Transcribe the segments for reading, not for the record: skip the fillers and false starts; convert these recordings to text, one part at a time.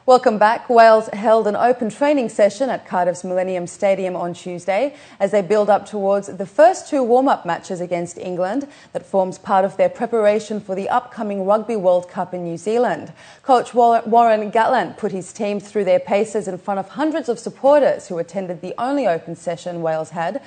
Welcome back. Wales held an open training session at Cardiff's Millennium Stadium on Tuesday as they build up towards the first two warm-up matches against England that forms part of their preparation for the upcoming Rugby World Cup in New Zealand. Coach Warren Gatland put his team through their paces in front of hundreds of supporters who attended the only open session Wales had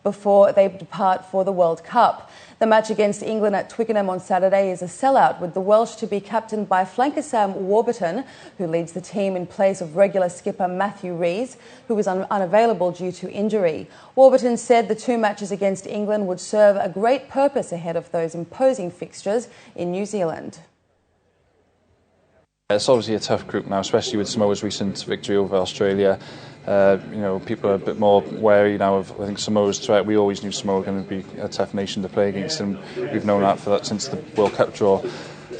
before they depart for the World Cup. The match against England at Twickenham on Saturday is a sellout, with the Welsh to be captained by flanker Sam Warburton, who leads the team in place of regular skipper Matthew Rees, who was unavailable due to injury. Warburton said the two matches against England would serve a great purpose ahead of those imposing fixtures in New Zealand. It's obviously a tough group now, especially with Samoa's recent victory over Australia. People are a bit more wary now of, I think, Samoa's threat. We always knew Samoa were going to be a tough nation to play against, and we've known that since the World Cup draw.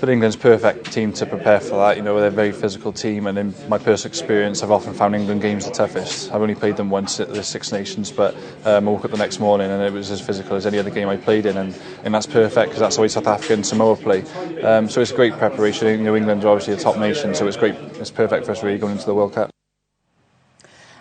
But England's perfect team to prepare for that. They're a very physical team, and in my personal experience, I've often found England games the toughest. I've only played them once at the Six Nations, but I woke up the next morning and it was as physical as any other game I played in, and that's perfect because that's the way South Africa and Samoa play. So it's a great preparation. England are obviously a top nation, so it's great. It's perfect for us really going into the World Cup.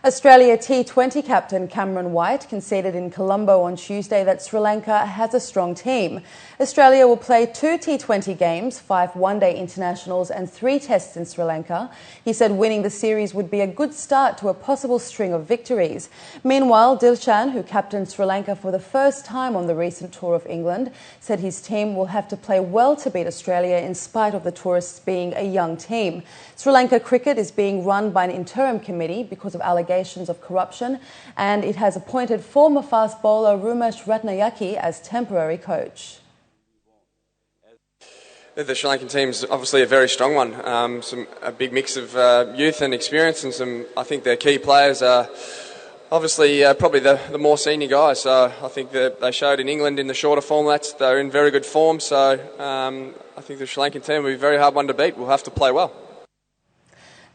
Australia T20 captain Cameron White conceded in Colombo on Tuesday that Sri Lanka has a strong team. Australia will play 2 T20 games, 5 one-day internationals and 3 tests in Sri Lanka. He said winning the series would be a good start to a possible string of victories. Meanwhile, Dilshan, who captained Sri Lanka for the first time on the recent tour of England, said his team will have to play well to beat Australia in spite of the tourists being a young team. Sri Lanka cricket is being run by an interim committee because of allegations of corruption, and it has appointed former fast bowler Rumesh Ratnayake as temporary coach. The Sri Lankan team is obviously a very strong one. A big mix of youth and experience, and I think their key players are obviously probably the more senior guys. So I think that they showed in England in the shorter formats they're in very good form. So I think the Sri Lankan team will be a very hard one to beat. We'll have to play well.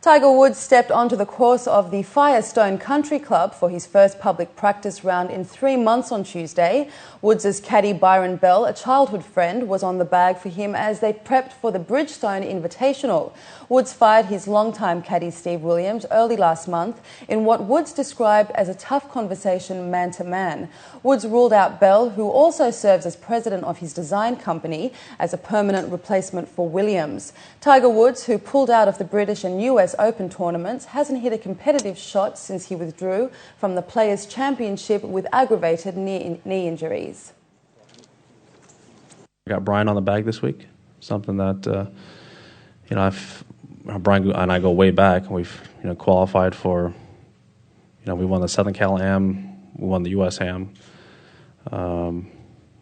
Tiger Woods stepped onto the course of the Firestone Country Club for his first public practice round in 3 months on Tuesday. Woods' caddy Byron Bell, a childhood friend, was on the bag for him as they prepped for the Bridgestone Invitational. Woods fired his longtime caddy Steve Williams early last month in what Woods described as a tough conversation man-to-man. Woods ruled out Bell, who also serves as president of his design company, as a permanent replacement for Williams. Tiger Woods, who pulled out of the British and US Open tournaments, hasn't hit a competitive shot since he withdrew from the Players' Championship with aggravated knee injuries. I got Brian on the bag this week, something that, Brian and I go way back. We've, qualified for, we won the Southern Cal Am, we won the US Am,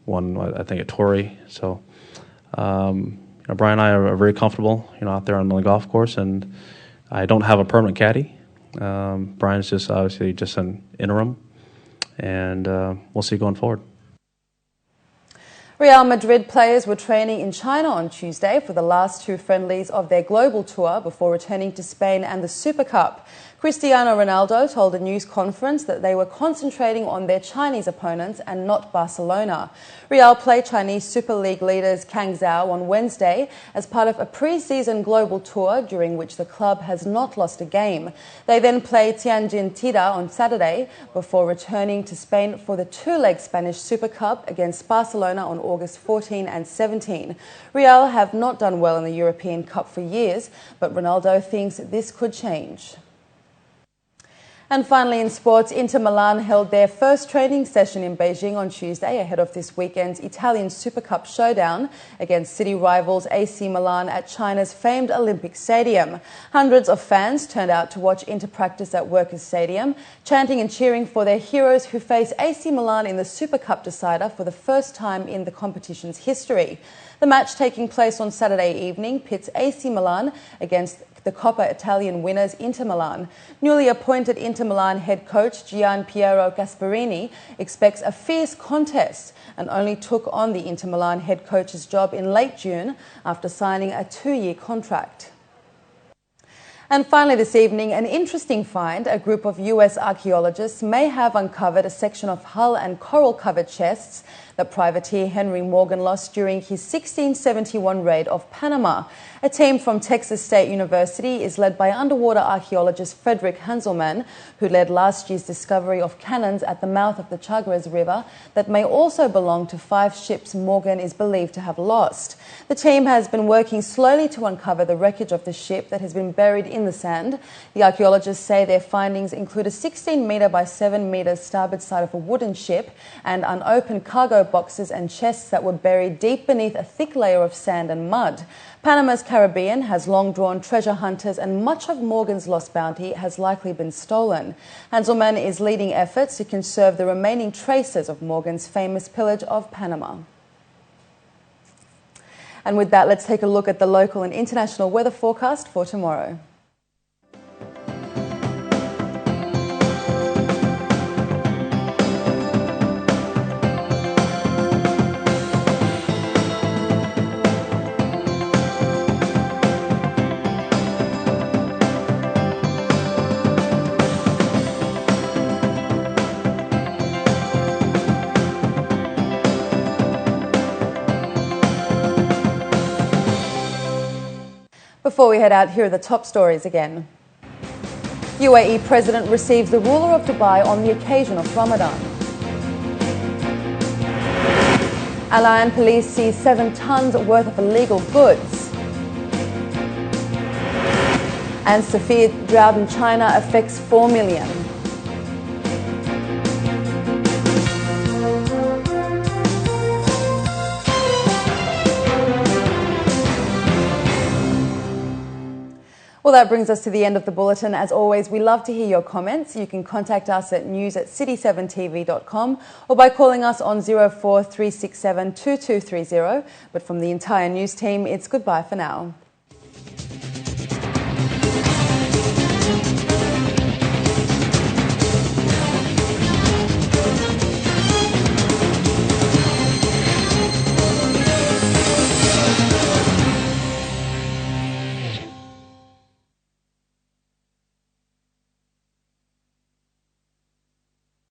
won, I think, at Torrey. So, Brian and I are very comfortable, out there on the golf course, and I don't have a permanent caddy. Brian's just obviously just an interim, and we'll see going forward. Real Madrid players were training in China on Tuesday for the last 2 friendlies of their global tour before returning to Spain and the Super Cup. Cristiano Ronaldo told a news conference that they were concentrating on their Chinese opponents and not Barcelona. Real play Chinese Super League leaders Kang Zhao on Wednesday as part of a pre-season global tour during which the club has not lost a game. They then play Tianjin Tida on Saturday before returning to Spain for the 2-leg Spanish Super Cup against Barcelona on August 14 and 17. Real have not done well in the European Cup for years, but Ronaldo thinks this could change. And finally in sports, Inter Milan held their first training session in Beijing on Tuesday ahead of this weekend's Italian Super Cup showdown against city rivals AC Milan at China's famed Olympic Stadium. Hundreds of fans turned out to watch Inter practice at Workers' Stadium, chanting and cheering for their heroes who face AC Milan in the Super Cup decider for the first time in the competition's history. The match, taking place on Saturday evening, pits AC Milan against the Coppa Italian winners Inter Milan. Newly appointed Inter Milan head coach Gian Piero Gasperini expects a fierce contest and only took on the Inter Milan head coach's job in late June after signing a 2-year contract. And finally this evening, an interesting find. A group of US archaeologists may have uncovered a section of hull and coral-covered chests that privateer Henry Morgan lost during his 1671 raid of Panama. A team from Texas State University is led by underwater archaeologist Frederick Hanselman, who led last year's discovery of cannons at the mouth of the Chagres River that may also belong to 5 ships Morgan is believed to have lost. The team has been working slowly to uncover the wreckage of the ship that has been buried in the sand. The archaeologists say their findings include a 16-metre by 7-metre starboard side of a wooden ship and unopened cargo boxes and chests that were buried deep beneath a thick layer of sand and mud. Panama's Caribbean has long drawn treasure hunters, and much of Morgan's lost bounty has likely been stolen. Hanselman is leading efforts to conserve the remaining traces of Morgan's famous pillage of Panama. And with that, let's take a look at the local and international weather forecast for tomorrow. Before we head out, here are the top stories again. UAE President receives the ruler of Dubai on the occasion of Ramadan. Al-Ain police seize 7 tons worth of illegal goods. And severe drought in China affects 4 million. Well, that brings us to the end of the bulletin. As always, we love to hear your comments. You can contact us at news@city7tv.com or by calling us on 04 367 2230. But from the entire news team, it's goodbye for now.